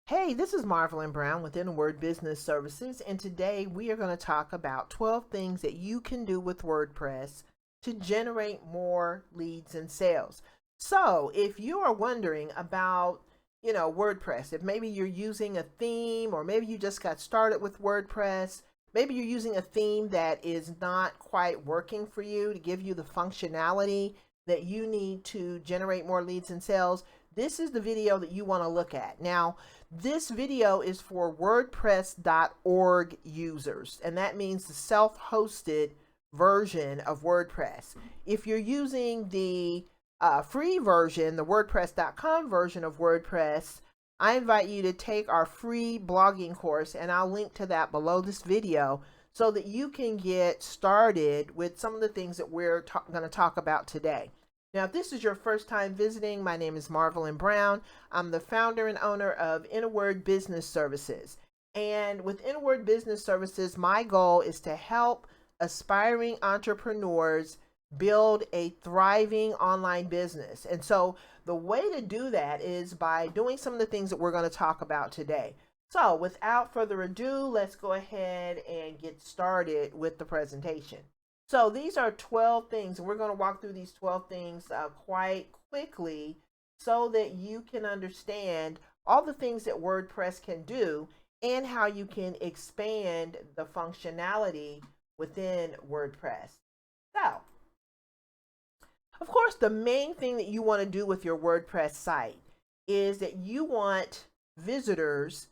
Hey, this is Marvelyn Brown with Word Business Services, and today we are going to talk about 12 things that you can do with WordPress to generate more leads and sales. So, if you are wondering about, WordPress, if maybe you're using a theme or maybe you just got started with WordPress, maybe you're using a theme that is not quite working for you to give you the functionality that you need to generate more leads and sales, this is the video that you want to look at. Now, this video is for WordPress.org users, and that means the self-hosted version of WordPress. If you're using the free version, the WordPress.com version of WordPress, I invite you to take our free blogging course, and I'll link to that below this video so that you can get started with some of the things that we're going to talk about today. Now, if this is your first time visiting, my name is Marvelyn Brown. I'm the founder and owner of Word Business Services. And with Word Business Services, my goal is to help aspiring entrepreneurs build a thriving online business. And so the way to do that is by doing some of the things that we're going to talk about today. So without further ado, let's go ahead and get started with the presentation. So these are 12 things, and we're going to walk through these 12 things quite quickly so that you can understand all the things that WordPress can do and how you can expand the functionality within WordPress. So, of course, the main thing that you want to do with your WordPress site is that you want visitors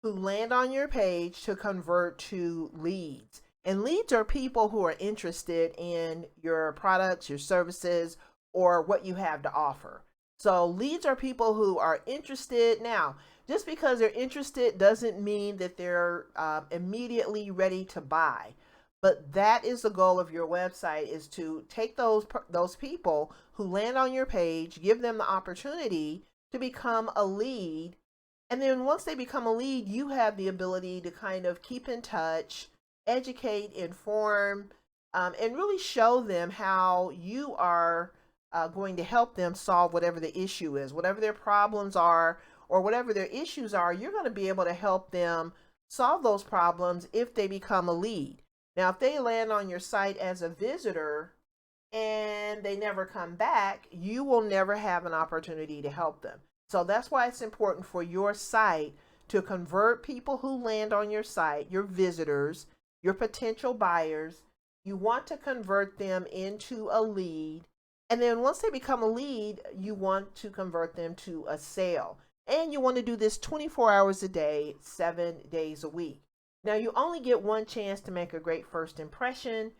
who land on your page to convert to leads. And leads are people who are interested in your products, your services, or what you have to offer. So leads are people who are interested. Now, just because they're interested doesn't mean that they're immediately ready to buy. But that is the goal of your website, is to take those people who land on your page, give them the opportunity to become a lead. And then once they become a lead, you have the ability to kind of keep in touch, educate, inform, and really show them how you are going to help them solve whatever the issue is, whatever their problems are, or whatever their issues are. You're going to be able to help them solve those problems if they become a lead. Now, if they land on your site as a visitor and they never come back, you will never have an opportunity to help them. So that's why it's important for your site to convert people who land on your site, your visitors, your potential buyers. You want to convert them into a lead. And then once they become a lead, you want to convert them to a sale. And you want to do this 24 hours a day, 7 days a week. Now, you only get one chance to make a great first impression.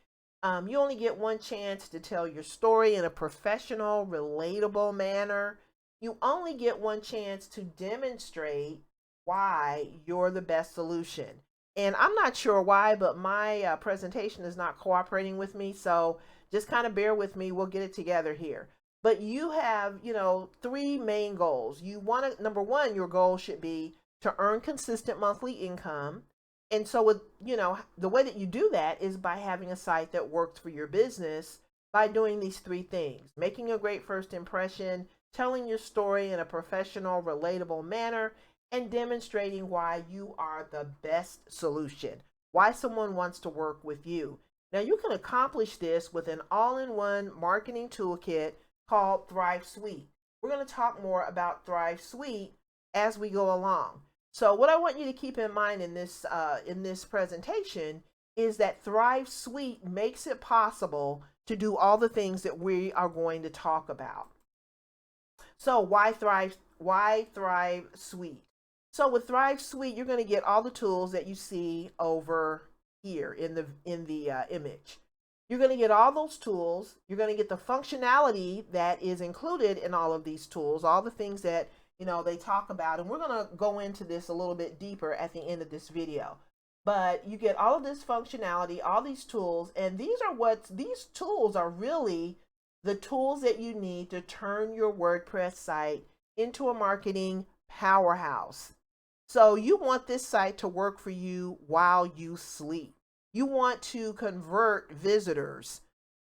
You only get one chance to tell your story in a professional, relatable manner. You only get one chance to demonstrate why you're the best solution. And I'm not sure why, but my presentation is not cooperating with me. So just kind of bear with me. We'll get it together here. But you have, three main goals. You want to, number one, your goal should be to earn consistent monthly income. And so with, the way that you do that is by having a site that works for your business by doing these three things: making a great first impression, telling your story in a professional, relatable manner, and demonstrating why you are the best solution, why someone wants to work with you. Now, you can accomplish this with an all-in-one marketing toolkit called Thrive Suite. We're going to talk more about Thrive Suite as we go along. So what I want you to keep in mind in this presentation is that Thrive Suite makes it possible to do all the things that we are going to talk about. So why Thrive Suite? So with Thrive Suite, you're going to get all the tools that you see over here in the image. You're going to get all those tools. You're going to get the functionality that is included in all of these tools, all the things that they talk about. And we're going to go into this a little bit deeper at the end of this video. But you get all of this functionality, all these tools, and these tools are really the tools that you need to turn your WordPress site into a marketing powerhouse. So you want this site to work for you while you sleep. You want to convert visitors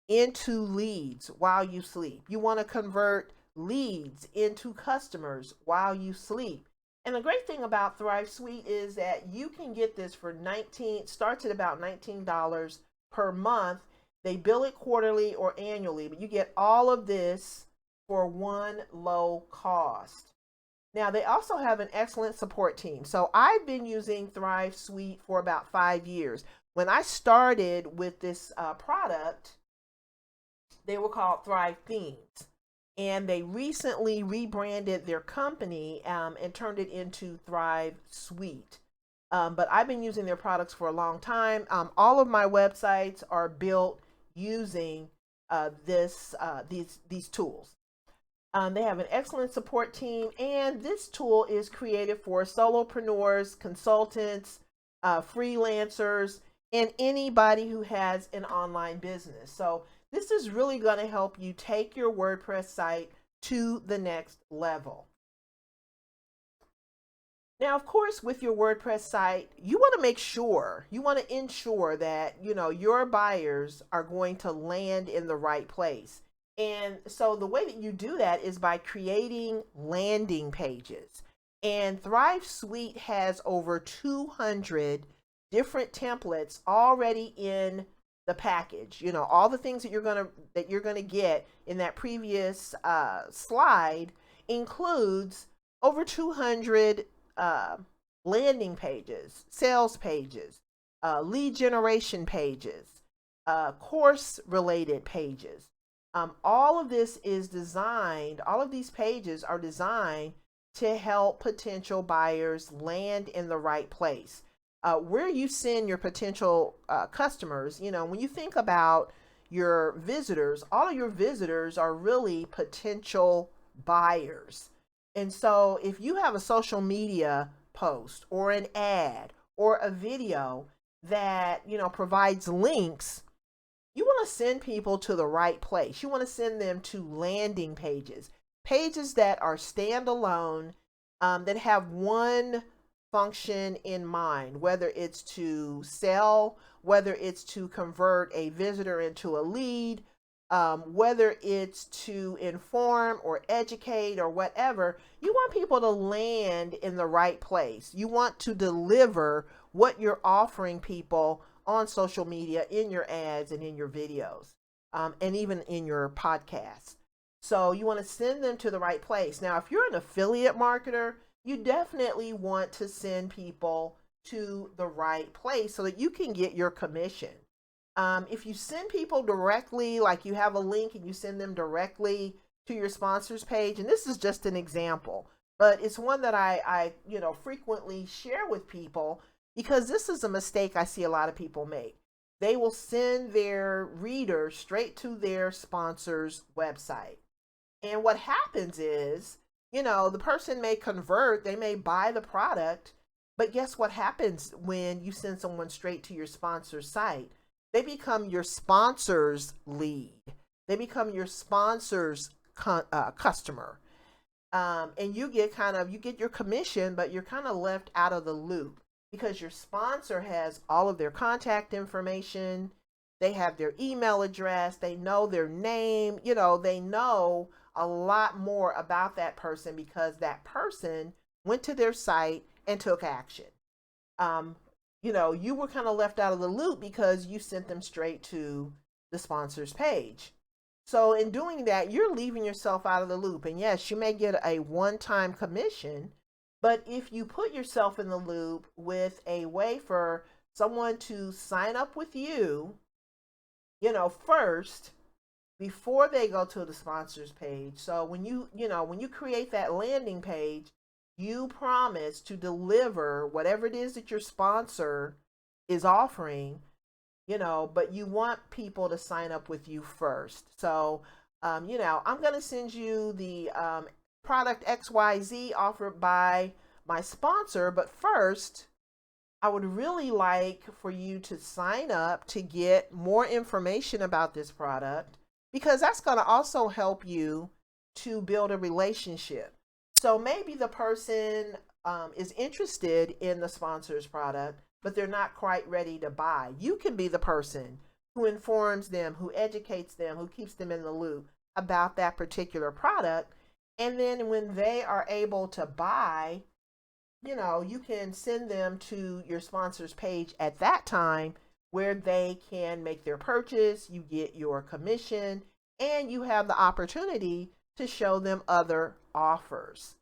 into leads while you sleep. You want to convert leads into customers while you sleep. And the great thing about Thrive Suite is that you can get this for starts at about $19 per month. They bill it quarterly or annually, but you get all of this for one low cost. Now, they also have an excellent support team. So I've been using Thrive Suite for about 5 years. When I started with this product, they were called Thrive Themes. And they recently rebranded their company and turned it into Thrive Suite. But I've been using their products for a long time. All of my websites are built using these tools. They have an excellent support team, and this tool is created for solopreneurs, consultants, freelancers, and anybody who has an online business. So this is really going to help you take your WordPress site to the next level. Now, of course, with your WordPress site, you want to ensure that, your buyers are going to land in the right place. And so the way that you do that is by creating landing pages. And Thrive Suite has over 200 different templates already in the package. All the things that you're gonna get in that previous slide includes over 200 landing pages, sales pages, lead generation pages, course related pages. All of these pages are designed to help potential buyers land in the right place. Where you send your potential customers, when you think about your visitors, all of your visitors are really potential buyers. And so if you have a social media post or an ad or a video that, provides links, you want to send people to the right place. You want to send them to landing pages, pages that are standalone, that have one function in mind, whether it's to sell, whether it's to convert a visitor into a lead, whether it's to inform or educate or whatever. You want people to land in the right place. You want to deliver what you're offering people on social media, in your ads and in your videos, and even in your podcasts. So you want to send them to the right place. Now, if you're an affiliate marketer, you definitely want to send people to the right place so that you can get your commission. If you send people directly, like you have a link and you send them directly to your sponsors page, and this is just an example, but it's one that I frequently share with people, because this is a mistake I see a lot of people make. They will send their readers straight to their sponsor's website. And what happens is, the person may convert, they may buy the product, but guess what happens when you send someone straight to your sponsor's site? They become your sponsor's lead. They become your sponsor's customer. And you get your commission, but you're kind of left out of the loop, because your sponsor has all of their contact information. They have their email address. They know their name. They know a lot more about that person because that person went to their site and took action. You were kind of left out of the loop because you sent them straight to the sponsor's page. So in doing that, you're leaving yourself out of the loop. And yes, you may get a one-time commission, but if you put yourself in the loop with a way for someone to sign up with you, first, before they go to the sponsors page. So when you create that landing page, you promise to deliver whatever it is that your sponsor is offering, but you want people to sign up with you first. So, I'm going to send you the product XYZ offered by my sponsor, but first I would really like for you to sign up to get more information about this product, because that's going to also help you to build a relationship. So maybe the person is interested in the sponsor's product, but they're not quite ready to buy. You can be the person who informs them, who educates them, who keeps them in the loop about that particular product. And then when they are able to buy, you can send them to your sponsor's page at that time where they can make their purchase, you get your commission, and you have the opportunity to show them other offers.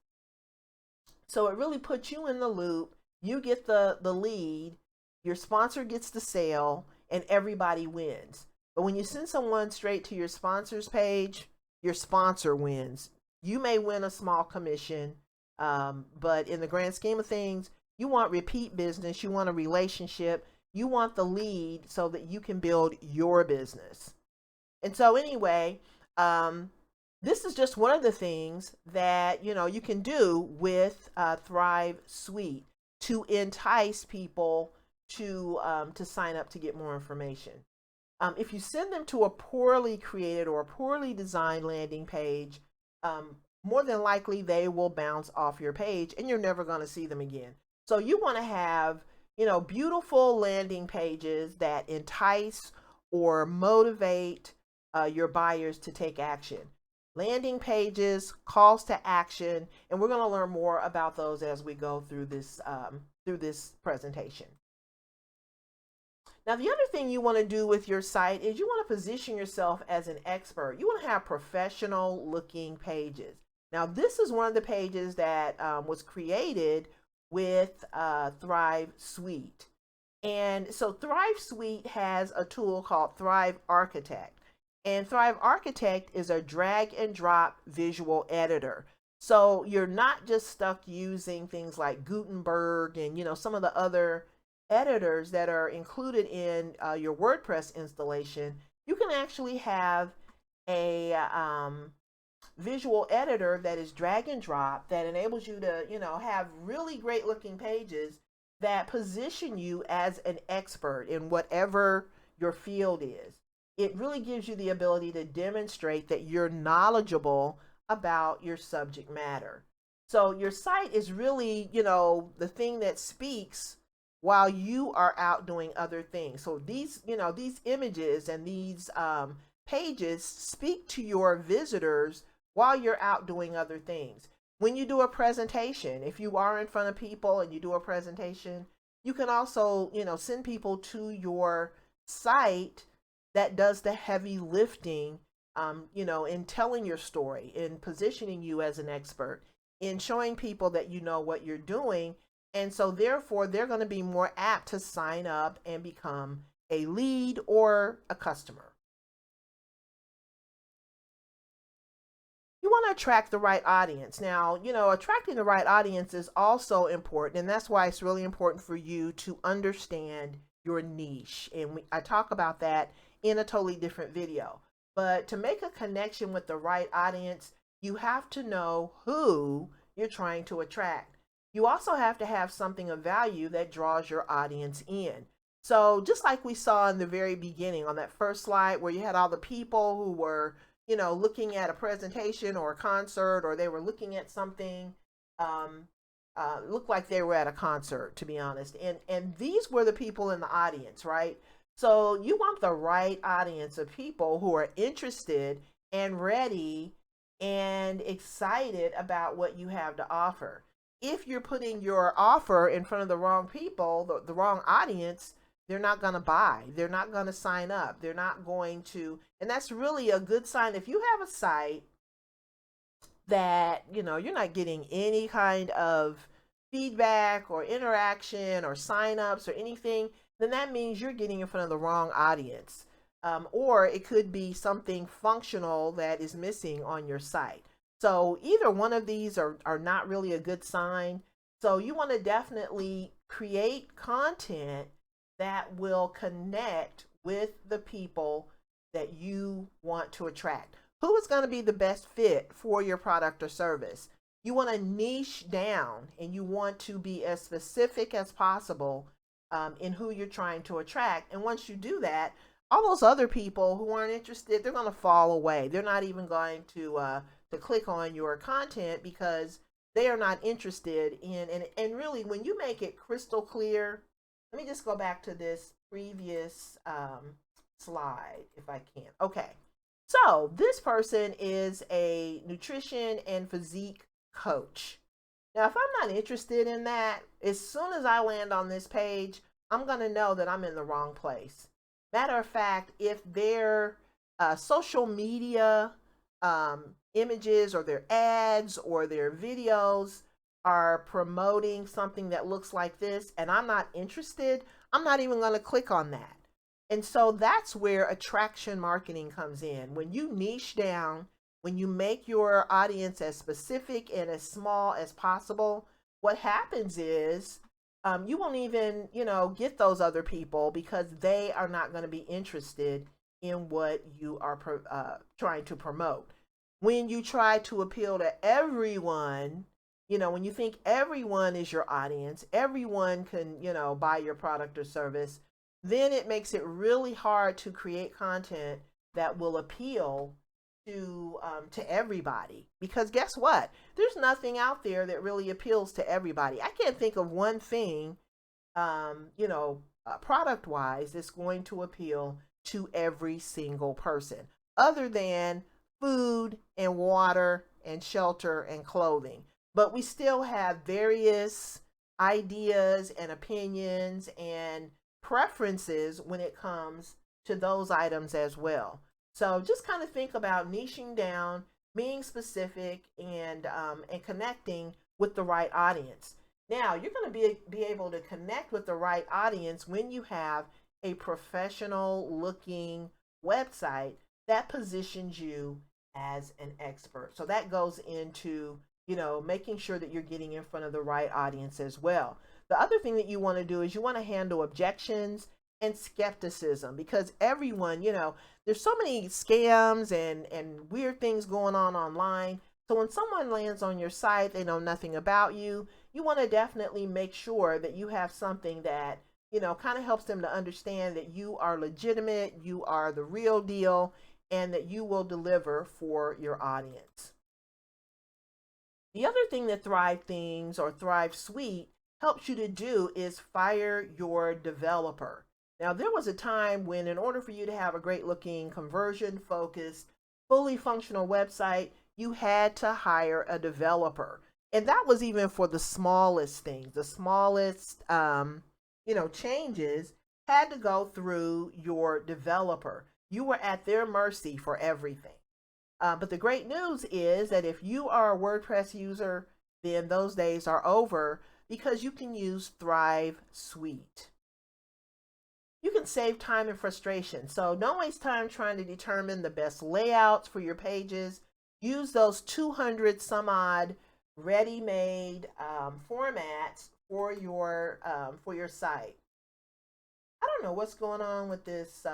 So it really puts you in the loop. You get the lead, your sponsor gets the sale, and everybody wins. But when you send someone straight to your sponsor's page, your sponsor wins. You may win a small commission, but in the grand scheme of things, you want repeat business, you want a relationship, you want the lead so that you can build your business. And so, anyway, this is just one of the things that you can do with Thrive Suite to entice people to sign up to get more information. If you send them to a poorly created or a poorly designed landing page, more than likely they will bounce off your page and you're never going to see them again. So you want to have beautiful landing pages that entice or motivate your buyers to take action. Landing pages, calls to action, and we're going to learn more about those as we go through this presentation. Now, the other thing you want to do with your site is you want to position yourself as an expert. You want to have professional looking pages. Now, this is one of the pages that was created with Thrive Suite. And so Thrive Suite has a tool called Thrive Architect. And Thrive Architect is a drag and drop visual editor. So you're not just stuck using things like Gutenberg and some of the other editors that are included in your WordPress installation. You can actually have a visual editor that is drag and drop that enables you to have really great looking pages that position you as an expert in whatever your field is. It really gives you the ability to demonstrate that you're knowledgeable about your subject matter. So your site is really, the thing that speaks while you are out doing other things. So these images and these pages speak to your visitors while you're out doing other things. When you do a presentation, if you are in front of people and you do a presentation, you can also, send people to your site that does the heavy lifting, in telling your story, in positioning you as an expert, in showing people that you know what you're doing. And so therefore, they're going to be more apt to sign up and become a lead or a customer. You want to attract the right audience. Now, attracting the right audience is also important, and that's why it's really important for you to understand your niche. And I talk about that in a totally different video. But to make a connection with the right audience, you have to know who you're trying to attract. You also have to have something of value that draws your audience in. So just like we saw in the very beginning on that first slide where you had all the people who were, looking at a presentation or a concert, or they were looking at something, looked like they were at a concert, to be honest. And these were the people in the audience, right? So you want the right audience of people who are interested and ready and excited about what you have to offer. If you're putting your offer in front of the wrong people, the wrong audience, they're not going to buy. They're not going to sign up. They're not going to, and that's really a good sign. If you have a site that, you're not getting any kind of feedback or interaction or signups or anything, then that means you're getting in front of the wrong audience. Or it could be something functional that is missing on your site. So either one of these are not really a good sign. So you want to definitely create content that will connect with the people that you want to attract. Who is going to be the best fit for your product or service? You want to niche down and you want to be as specific as possible in who you're trying to attract. And once you do that, all those other people who aren't interested, they're going to fall away. They're not even going to click on your content because they are not interested in, and really when you make it crystal clear, let me just go back to this previous slide if I can. Okay, so this person is a nutrition and physique coach. Now, if I'm not interested in that, as soon as I land on this page, I'm going to know that I'm in the wrong place. Matter of fact, if their social media images or their ads or their videos are promoting something that looks like this and I'm not interested, I'm not even going to click on that. And so that's where attraction marketing comes in. When you niche down, when you make your audience as specific and as small as possible, what happens is you won't even, get those other people because they are not going to be interested in what you are trying to promote. When you try to appeal to everyone, when you think everyone is your audience, everyone can, buy your product or service, then it makes it really hard to create content that will appeal to everybody. Because guess what? There's nothing out there that really appeals to everybody. I can't think of one thing, product wise, that's going to appeal to every single person, other than food and water and shelter and clothing. But we still have various ideas and opinions and preferences when it comes to those items as well. So just kind of think about niching down, being specific, and connecting with the right audience. Now, you're going to be able to connect with the right audience when you have a professional looking website that positions you as an expert. So that goes into, making sure that you're getting in front of the right audience as well. The other thing that you want to do is you want to handle objections and skepticism, because everyone, there's so many scams and weird things going on online. So when someone lands on your site, they know nothing about you. You want to definitely make sure that you have something that, kind of helps them to understand that you are legitimate, you are the real deal, and that you will deliver for your audience. The other thing that Thrive Themes or Thrive Suite helps you to do is fire your developer. Now, there was a time when, in order for you to have a great looking, conversion focused, fully functional website, you had to hire a developer. And that was even for the smallest things. The smallest, changes had to go through your developer. You were at their mercy for everything. But the great news is that if you are a WordPress user, then those days are over because you can use Thrive Suite. You can save time and frustration. So don't waste time trying to determine the best layouts for your pages. Use those 200 some odd ready-made formats for your site. I don't know what's going on with this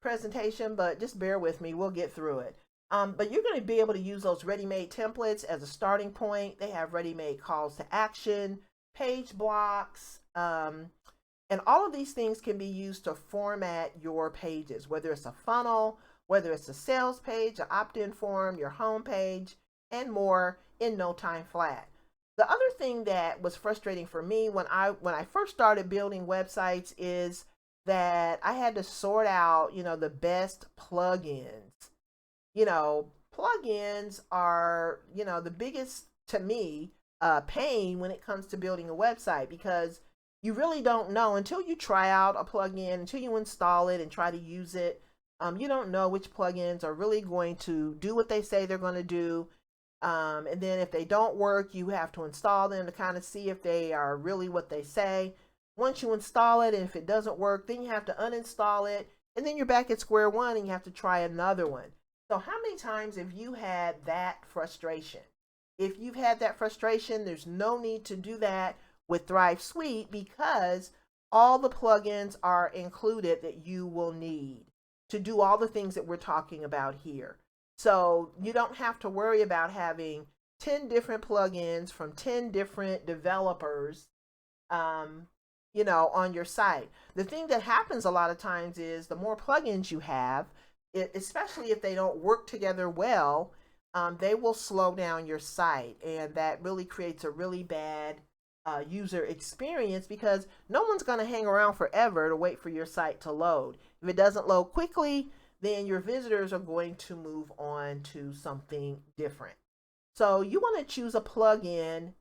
presentation, but just bear with me. We'll get through it. But you're going to be able to use those ready-made templates as a starting point. They have ready-made calls to action, page blocks, and all of these things can be used to format your pages, whether it's a funnel, whether it's a sales page, an opt-in form, your home page, and more in no time flat. The other thing that was frustrating for me when I first started building websites is that I had to sort out, the best plugins. Plugins are, the biggest, to me, pain when it comes to building a website, because you really don't know until you try out a plugin, until you install it and try to use it. You don't know which plugins are really going to do what they say they're going to do. And then if they don't work, you have to install them to kind of see if they are really what they say. Once you install it, and if it doesn't work, then you have to uninstall it, and then you're back at square one and you have to try another one. So how many times have you had that frustration? If you've had that frustration, there's no need to do that with Thrive Suite, because all the plugins are included that you will need to do all the things that we're talking about here. So you don't have to worry about having 10 different plugins from 10 different developers, on your site. The thing that happens a lot of times is the more plugins you have, especially if they don't work together well, they will slow down your site, and that really creates a really bad user experience, because no one's going to hang around forever to wait for your site to load. If it doesn't load quickly, then your visitors are going to move on to something different. So you want to choose a plugin.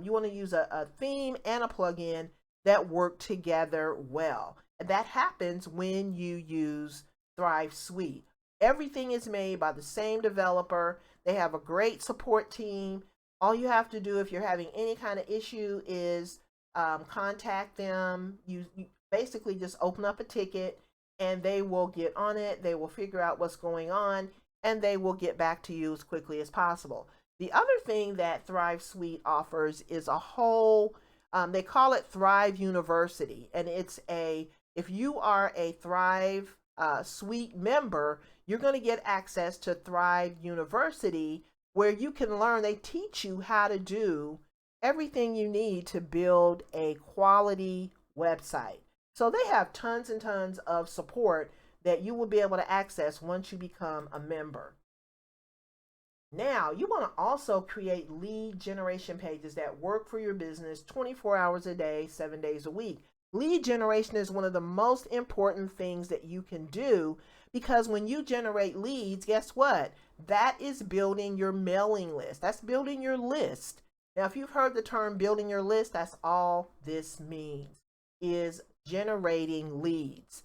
You want to use a theme and a plugin that work together well. And that happens when you use Thrive Suite. Everything is made by the same developer. They have a great support team. All you have to do if you're having any kind of issue is contact them. You basically just open up a ticket and they will get on it. They will figure out what's going on and they will get back to you as quickly as possible. The other thing that Thrive Suite offers is a whole, they call it Thrive University. And if you are a Thrive Suite member, you're going to get access to Thrive University where you can learn. They teach you how to do everything you need to build a quality website. So they have tons and tons of support that you will be able to access once you become a member. Now, you want to also create lead generation pages that work for your business 24 hours a day, 7 days a week. Lead generation is one of the most important things that you can do because when you generate leads, guess what? That is building your mailing list. That's building your list. Now, if you've heard the term building your list, that's all this means, is generating leads.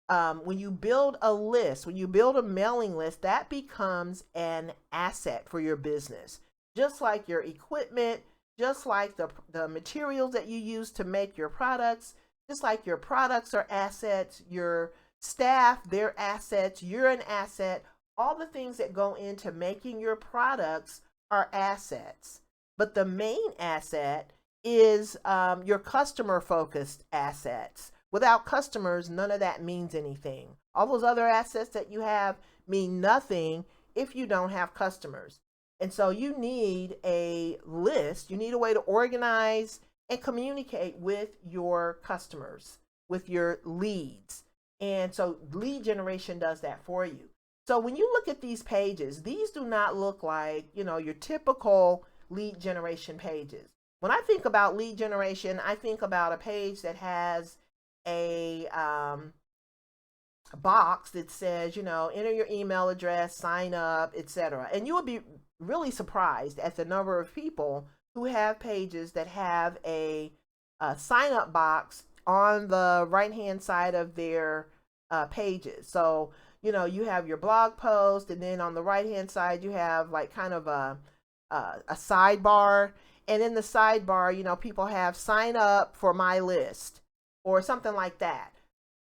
When you build a list, when you build a mailing list, that becomes an asset for your business. Just like your equipment, just like the materials that you use to make your products, just like your products are assets, your staff, they're assets, you're an asset. All the things that go into making your products are assets. But the main asset is your customer-focused assets. Without customers, none of that means anything. All those other assets that you have mean nothing if you don't have customers. And so you need a list, you need a way to organize and communicate with your customers, with your leads. And so lead generation does that for you. So when you look at these pages, these do not look like, your typical lead generation pages. When I think about lead generation, I think about a page that has a box that says, enter your email address, sign up, etc. And you will be really surprised at the number of people who have pages that have a sign up box on the right hand side of their pages. So, you have your blog post, and then on the right hand side, you have like kind of a sidebar. And in the sidebar, people have sign up for my list or something like that.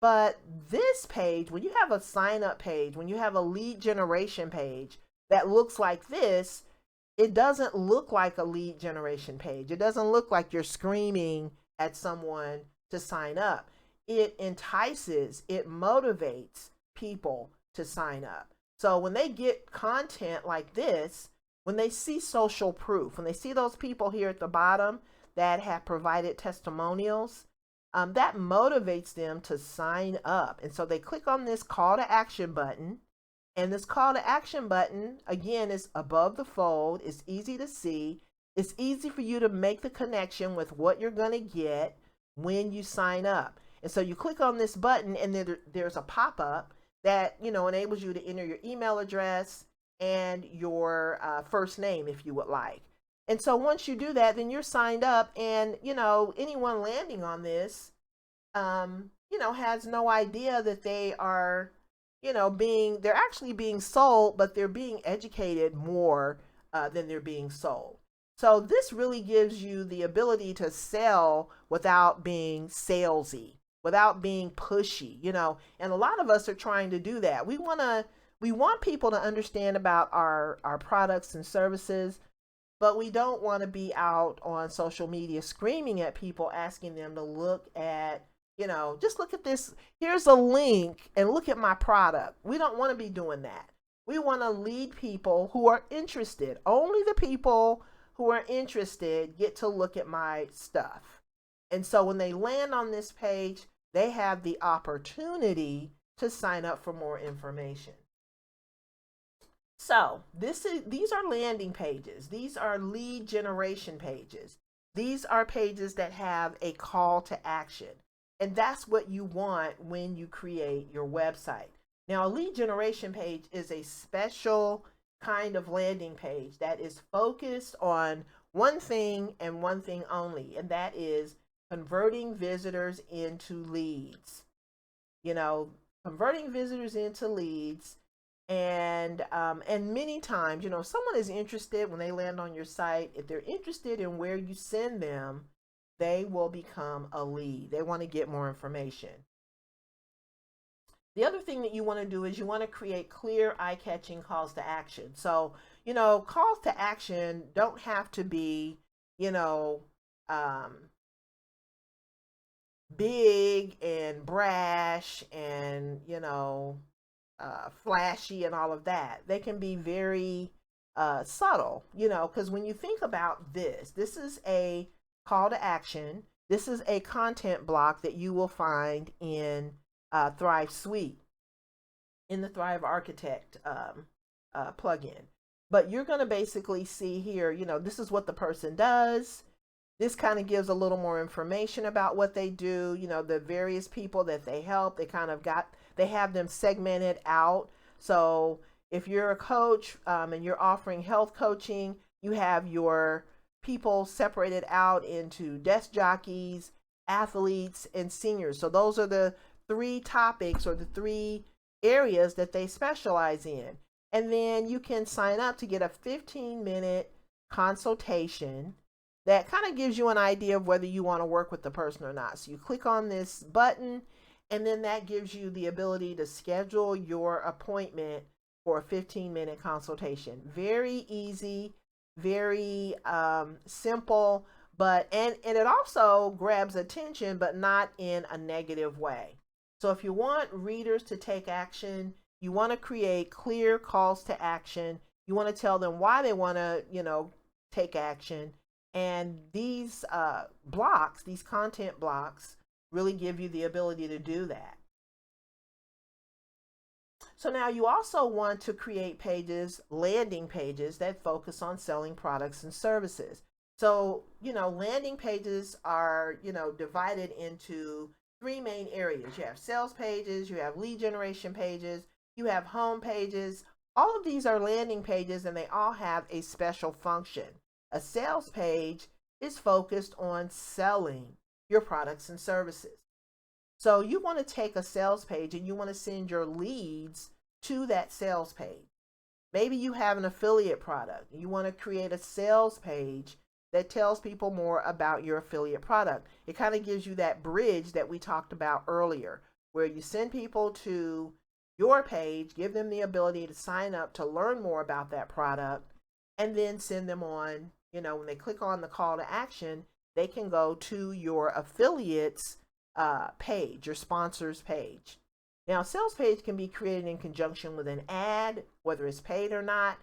But this page, when you have a sign up page, when you have a lead generation page that looks like this, it doesn't look like a lead generation page. It doesn't look like you're screaming at someone to sign up. It entices, it motivates people to sign up. So when they get content like this, when they see social proof, when they see those people here at the bottom that have provided testimonials, that motivates them to sign up. And so they click on this call to action button. And this call to action button, again, is above the fold. It's easy to see. It's easy for you to make the connection with what you're going to get when you sign up. And so you click on this button, and then there's a pop-up that, enables you to enter your email address and your first name if you would like. And so once you do that, then you're signed up, and, anyone landing on this, has no idea that they are, they're actually being sold, but they're being educated more than they're being sold. So this really gives you the ability to sell without being salesy, without being pushy, and a lot of us are trying to do that. We want people to understand about our products and services, but we don't want to be out on social media screaming at people, asking them to look at, just look at this. Here's a link and look at my product. We don't want to be doing that. We want to lead people who are interested. Only the people who are interested get to look at my stuff. And so when they land on this page, they have the opportunity to sign up for more information. So these are landing pages. These are lead generation pages. These are pages that have a call to action. And that's what you want when you create your website. Now, a lead generation page is a special kind of landing page that is focused on one thing and one thing only, and that is converting visitors into leads. You know, converting visitors into leads. And many times, you know, if someone is interested when they land on your site, if they're interested in where you send them, they will become a lead. They want to get more information. The other thing that you want to do is you want to create clear, eye-catching calls to action. So, you know, calls to action don't have to be, you know, big and brash and, you know, flashy and all of that. They can be very subtle, you know, because when you think about this is a call to action. This is a content block that you will find in Thrive Suite, in the Thrive Architect plugin. But you're going to basically see here, you know, this is what the person does. This kind of gives a little more information about what they do, you know, the various people that they help. They have them segmented out. So if you're a coach and you're offering health coaching, you have your people separated out into desk jockeys, athletes, and seniors. So those are the 3 topics or the 3 areas that they specialize in. And then you can sign up to get a 15-minute consultation that kind of gives you an idea of whether you want to work with the person or not. So you click on this button, and then that gives you the ability to schedule your appointment for a 15-minute consultation. Very easy, very simple, and it also grabs attention, but not in a negative way. So if you want readers to take action, you want to create clear calls to action. You want to tell them why they want to, you know, take action. And these blocks, these content blocks, really give you the ability to do that. So now you also want to create pages, landing pages that focus on selling products and services. So, you know, landing pages are, you know, divided into 3 main areas. You have sales pages, you have lead generation pages, you have home pages. All of these are landing pages, and they all have a special function. A sales page is focused on selling your products and services. So you want to take a sales page and you want to send your leads to that sales page. Maybe you have an affiliate product. You want to create a sales page that tells people more about your affiliate product. It kind of gives you that bridge that we talked about earlier, where you send people to your page, give them the ability to sign up to learn more about that product, and then send them on. You know, when they click on the call to action, they can go to your affiliates page, your sponsors page. Now, a sales page can be created in conjunction with an ad, whether it's paid or not,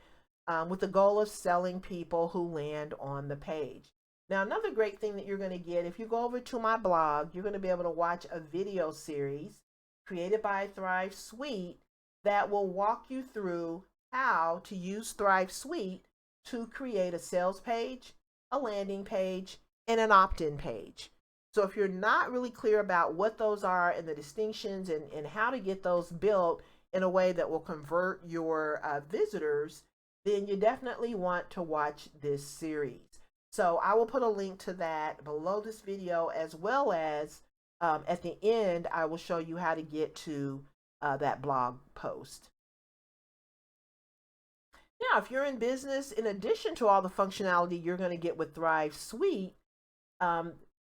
with the goal of selling people who land on the page. Now, another great thing that you're going to get, if you go over to my blog, you're going to be able to watch a video series created by Thrive Suite that will walk you through how to use Thrive Suite to create a sales page, a landing page, and an opt-in page. So if you're not really clear about what those are and the distinctions and how to get those built in a way that will convert your visitors, then you definitely want to watch this series. So I will put a link to that below this video, as well as at the end, I will show you how to get to that blog post. Now, if you're in business, in addition to all the functionality you're going to get with Thrive Suite,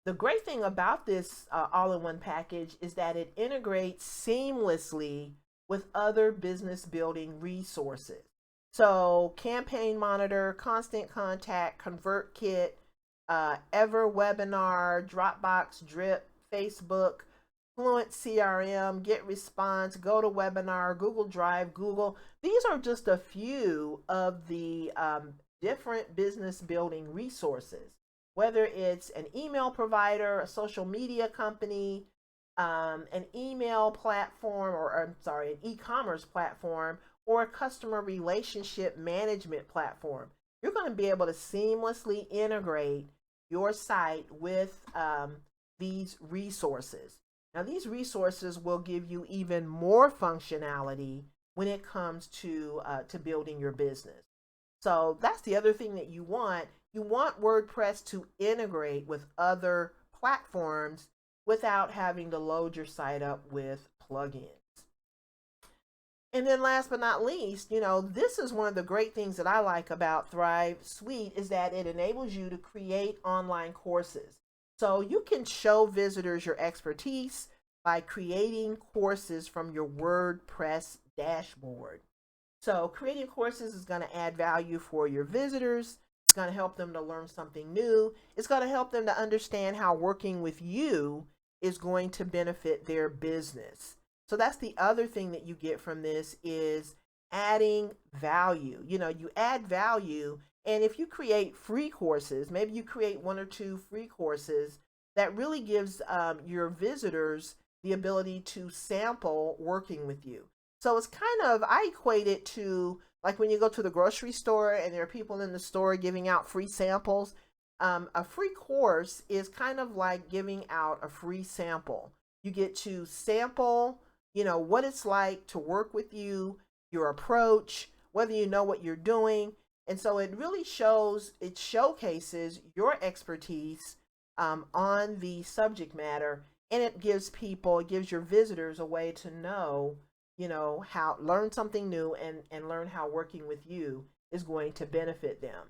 the great thing about this all-in-one package is that it integrates seamlessly with other business building resources. So Campaign Monitor, Constant Contact, ConvertKit, EverWebinar, Dropbox, Drip, Facebook, Fluent CRM, GetResponse, GoToWebinar, Google Drive, Google. These are just a few of the different business building resources. Whether it's an email provider, a social media company, an email platform, an e-commerce platform, or a customer relationship management platform, you're going to be able to seamlessly integrate your site with these resources. Now, these resources will give you even more functionality when it comes to building your business. So that's the other thing that you want. You want WordPress to integrate with other platforms without having to load your site up with plugins. And then last but not least, this is one of the great things that I like about Thrive Suite is that it enables you to create online courses. So you can show visitors your expertise by creating courses from your WordPress dashboard. So creating courses is going to add value for your visitors. It's going to help them to learn something new. It's going to help them to understand how working with you is going to benefit their business. So that's the other thing that you get from this is adding value. You add value, and if you create free courses, maybe you create 1 or 2 free courses, that really gives your visitors the ability to sample working with you. So it's I equate it to like when you go to the grocery store and there are people in the store giving out free samples. A free course is kind of like giving out a free sample. You get to sample what it's like to work with you, your approach, whether you know what you're doing. And so it really showcases your expertise on the subject matter, and it gives your visitors a way to know, how learn something new and learn how working with you is going to benefit them.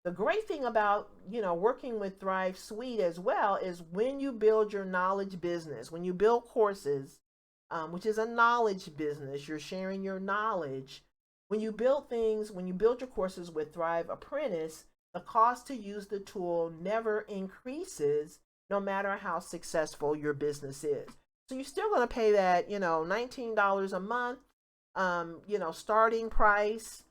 The great thing about, working with Thrive Suite as well is when you build your knowledge business, when you build courses, which is a knowledge business. You're sharing your knowledge. When you build your courses with Thrive Apprentice, the cost to use the tool never increases no matter how successful your business is. So you're still going to pay that, $19 a month, starting price,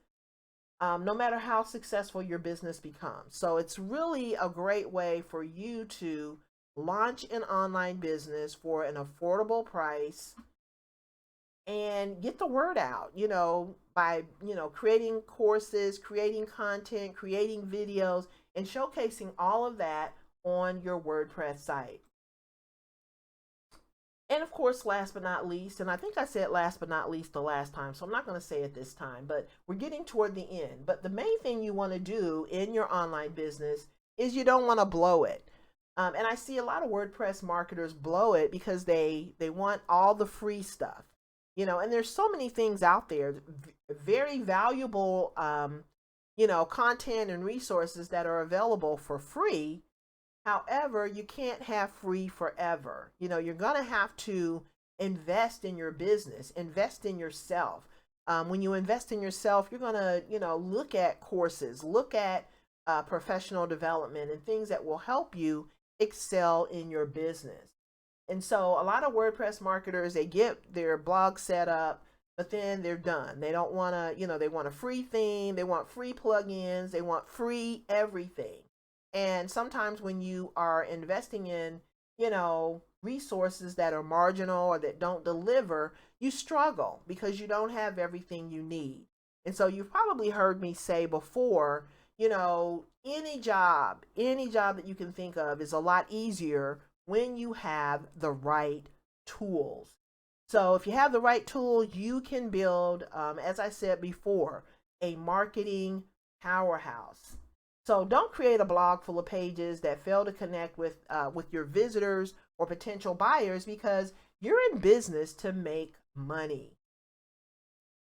no matter how successful your business becomes. So it's really a great way for you to launch an online business for an affordable price and get the word out, by, creating courses, creating content, creating videos, and showcasing all of that on your WordPress site. And of course, last but not least, and I think I said last but not least the last time, so I'm not going to say it this time, but we're getting toward the end. But the main thing you want to do in your online business is you don't want to blow it. And I see a lot of WordPress marketers blow it because they want all the free stuff. And there's so many things out there, very valuable, content and resources that are available for free. However, you can't have free forever. You're going to have to invest in your business, invest in yourself. When you invest in yourself, you're going to, look at courses, look at professional development and things that will help you excel in your business. And so a lot of WordPress marketers, they get their blog set up, but then they're done. They don't want to, they want a free theme, they want free plugins, they want free everything. And sometimes when you are investing in, resources that are marginal or that don't deliver, you struggle because you don't have everything you need. And so you've probably heard me say before, any job that you can think of is a lot easier when you have the right tools. So if you have the right tools, you can build, as I said before, a marketing powerhouse. So don't create a blog full of pages that fail to connect with your visitors or potential buyers, because you're in business to make money.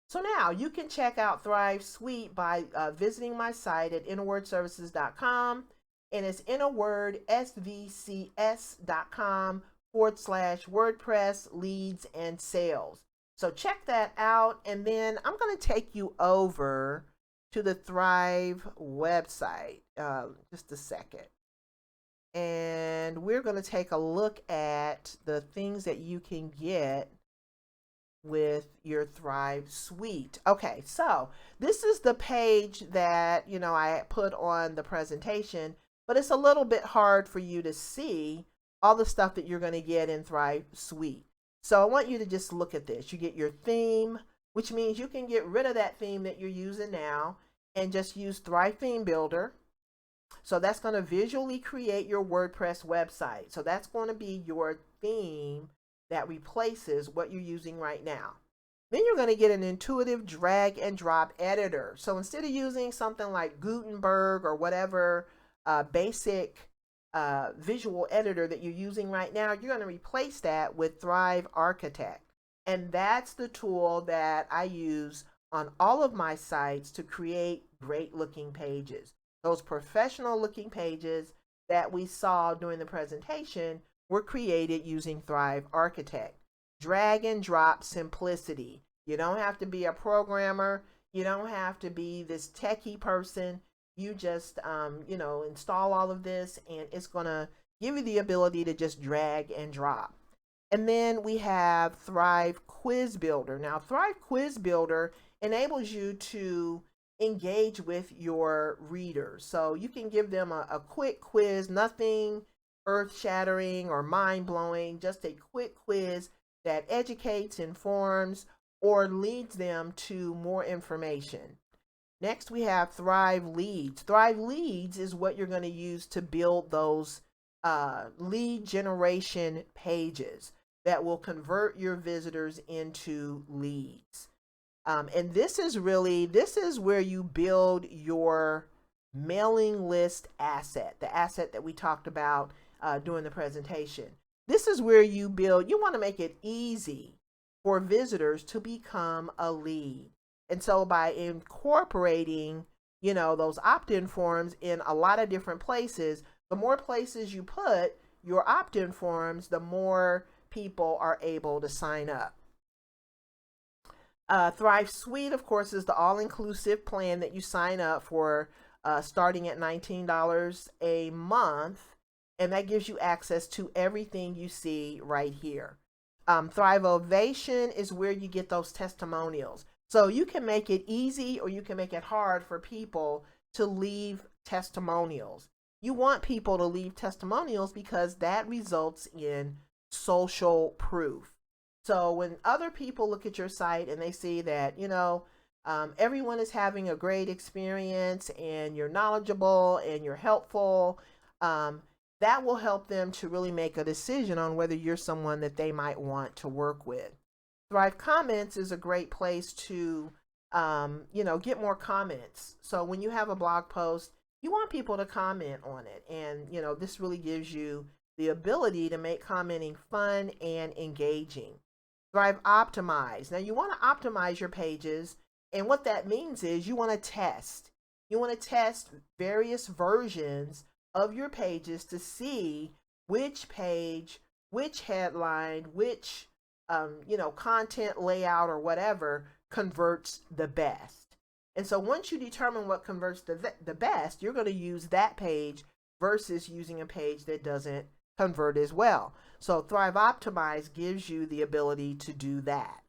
So now you can check out Thrive Suite by visiting my site at innerwordservices.com, and it's innerwordsvcs.com/WordPress leads and sales. So check that out, and then I'm going to take you over to the Thrive website. Just a second. And we're going to take a look at the things that you can get with your Thrive Suite. Okay, so this is the page that, I put on the presentation, but it's a little bit hard for you to see all the stuff that you're going to get in Thrive Suite. So I want you to just look at this. You get your theme, which means you can get rid of that theme that you're using now and just use Thrive Theme Builder. So that's going to visually create your WordPress website. So that's going to be your theme that replaces what you're using right now. Then you're going to get an intuitive drag and drop editor. So instead of using something like Gutenberg or whatever basic visual editor that you're using right now, you're going to replace that with Thrive Architect. And that's the tool that I use on all of my sites to create great looking pages. Those professional looking pages that we saw during the presentation were created using Thrive Architect. Drag and drop simplicity. You don't have to be a programmer. You don't have to be this techie person. You just, install all of this and it's going to give you the ability to just drag and drop. And then we have Thrive Quiz Builder. Now, Thrive Quiz Builder enables you to engage with your readers. So you can give them a quick quiz, nothing earth shattering or mind blowing, just a quick quiz that educates, informs, or leads them to more information. Next, we have Thrive Leads. Thrive Leads is what you're going to use to build those lead generation pages that will convert your visitors into leads. And this is where you build your mailing list asset, the asset that we talked about during the presentation. This is where you want to make it easy for visitors to become a lead. And so by incorporating, those opt-in forms in a lot of different places, the more places you put your opt-in forms, the more people are able to sign up. Thrive Suite, of course, is the all-inclusive plan that you sign up for starting at $19 a month, and that gives you access to everything you see right here. Thrive Ovation is where you get those testimonials. So you can make it easy or you can make it hard for people to leave testimonials. You want people to leave testimonials because that results in social proof. So when other people look at your site and they see that, everyone is having a great experience and you're knowledgeable and you're helpful, that will help them to really make a decision on whether you're someone that they might want to work with. Thrive Comments is a great place to, get more comments. So when you have a blog post, you want people to comment on it. And, this really gives you the ability to make commenting fun and engaging. Thrive Optimize. Now you want to optimize your pages. And what that means is you want to test. You want to test various versions of your pages to see which page, which headline, which content layout or whatever converts the best. And so once you determine what converts the best, you're going to use that page versus using a page that doesn't convert as well. So Thrive Optimize gives you the ability to do that.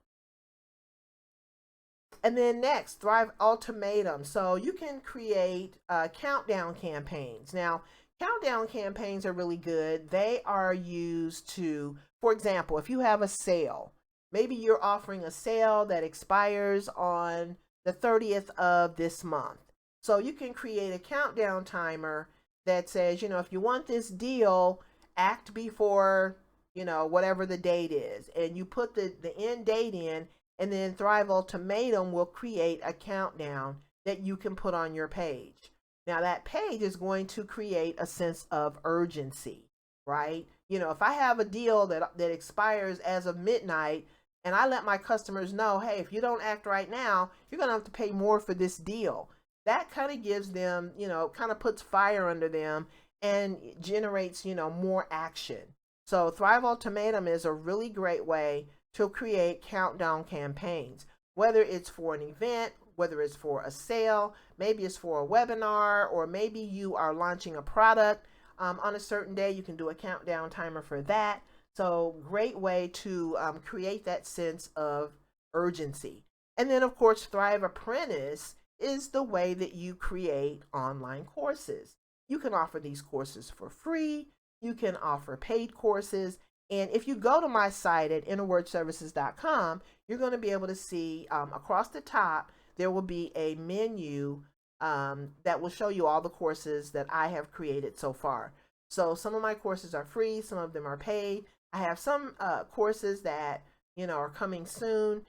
And then next, Thrive Ultimatum. So you can create countdown campaigns. Now, countdown campaigns are really good. They are used to, for example, if you have a sale, maybe you're offering a sale that expires on the 30th of this month. So you can create a countdown timer that says, if you want this deal, act before, whatever the date is. And you put the end date in, and then Thrive Ultimatum will create a countdown that you can put on your page. Now that page is going to create a sense of urgency, right? If I have a deal that expires as of midnight and I let my customers know, hey, if you don't act right now, you're going to have to pay more for this deal. That kind of gives them, kind of puts fire under them and generates, more action. So Thrive Ultimatum is a really great way to create countdown campaigns, whether it's for an event, whether it's for a sale, maybe it's for a webinar, or maybe you are launching a product on a certain day. You can do a countdown timer for that. So great way to create that sense of urgency. And then of course, Thrive Apprentice is the way that you create online courses. You can offer these courses for free. You can offer paid courses. And if you go to my site at innerwordservices.com, you're going to be able to see across the top, there will be a menu that will show you all the courses that I have created so far. So some of my courses are free, some of them are paid. I have some courses that are coming soon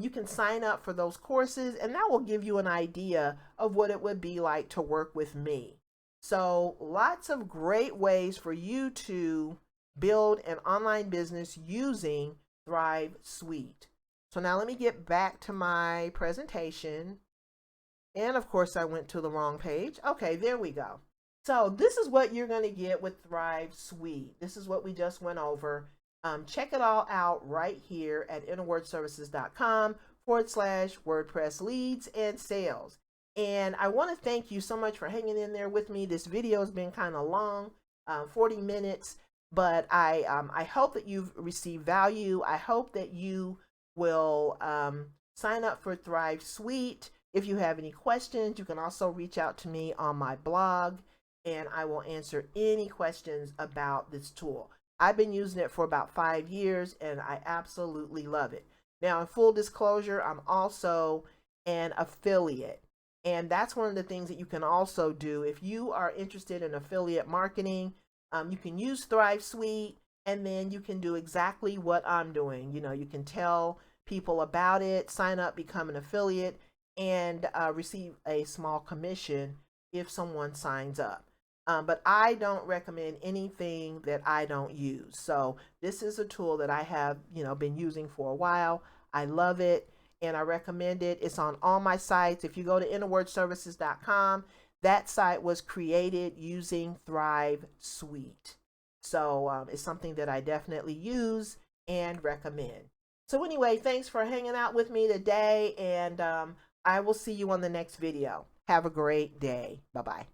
You can sign up for those courses, and that will give you an idea of what it would be like to work with me. So lots of great ways for you to build an online business using Thrive Suite. So now let me get back to my presentation. And of course, I went to the wrong page. Okay, there we go. So this is what you're going to get with Thrive Suite. This is what we just went over. Check it all out right here at innerwordservices.com/WordPress leads and sales. And I want to thank you so much for hanging in there with me. This video has been kind of long, 40 minutes, but I hope that you've received value. I hope that you will sign up for Thrive Suite. If you have any questions, you can also reach out to me on my blog, and I will answer any questions about this tool. I've been using it for about 5 years, and I absolutely love it. Now, in full disclosure, I'm also an affiliate. And that's one of the things that you can also do. If you are interested in affiliate marketing, you can use Thrive Suite, and then you can do exactly what I'm doing. You know, you can tell people about it, sign up, become an affiliate, and receive a small commission if someone signs up. But I don't recommend anything that I don't use. So this is a tool that I have, been using for a while. I love it, and I recommend it. It's on all my sites. If you go to innerwordservices.com, that site was created using Thrive Suite. So it's something that I definitely use and recommend. So anyway, thanks for hanging out with me today, and I will see you on the next video. Have a great day. Bye-bye.